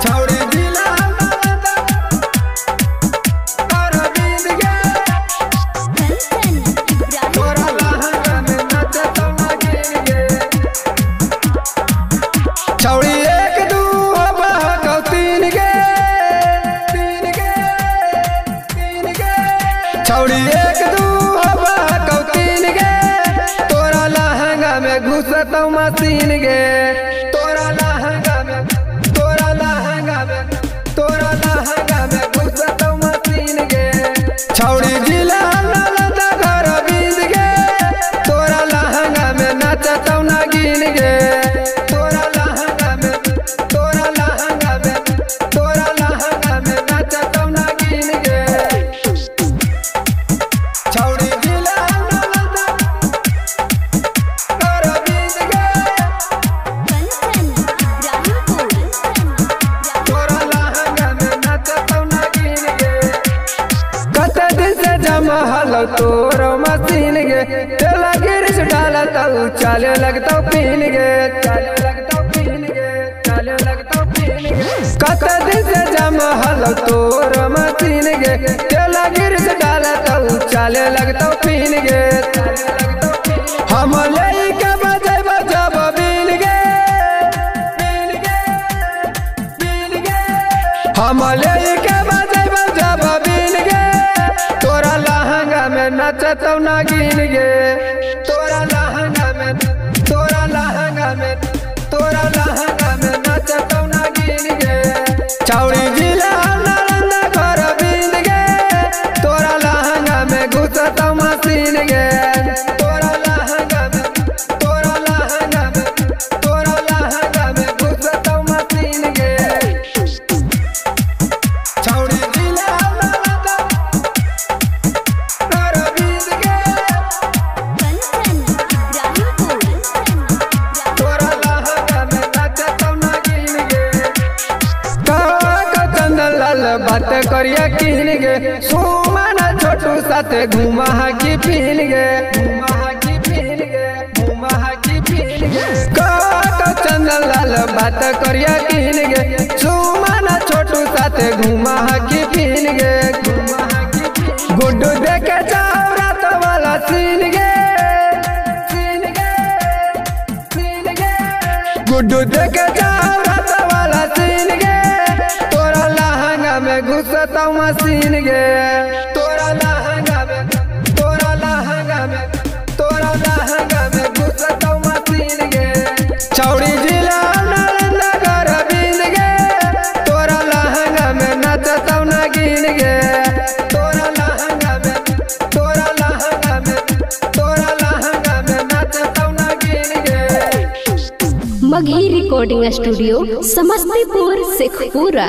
छौड़ी जिला छौड़ी एक दू बहकौ तीन गे छौड़ी एक दू बहकौ तीन गे तोरा लहंगा में घुसतौ मशीन गे तोरा लहंगा में घुसतौ मशीन गे छौड़ी जिला नालंदा घर बीत गे तोरा लहंगा में नचतौ नागिन गे तोरा लहंगा में नचतौ नागिन गे छौड़ी जिला नालंदा घर बीत गे तोरा लहंगा में नचतौ नागिन गे कत दिन से जमा हलो तोरो मशीन गे तेला गिरिश डालतौ चले लगतौ पीन गे कत दिन से जमा हलो तोरो मशीन गे तेला गिरिश डालतौ चले लगतौ पीन गे हम लेके बजेब जब बीन गे हम लेके बजेब जब बीन गे तोरा लहंगा में नचतौ नागिन गे तोरा लहंगा में नचतौ नागिन गे छौड़ी जिला नालंदा घर बीत गे तोरा लहंगा में घुसतौ मशीन गे तोरा लहंगा में घुसतौ मशीन गे छौड़ी जिला नालंदा घर बीत गे तोरा लहंगा में नचतौ नागिन गे लाल बात करिया किन गे सुमन छोटू साथे घुमा की पीन गे चंदन लाल बात करिया किन गे सुमन छोटू साथे घुमा की पीन गे गुड्डू देखे जाओ रात वाला सीन गे गुड्डू देखे जाओ रात वाला सीन गे तोरा लहंगा में घुसतौ मशीन गे तोरा लहंगा में घुसतौ मशीन गे छौड़ी जिला नालंदा घर बीत गे तोरा लहंगा में नचतौ नागिन गे तोरा लहंगा में नचतौ नागिन गे। Magahi recording studio Samastipur Sheikhpura.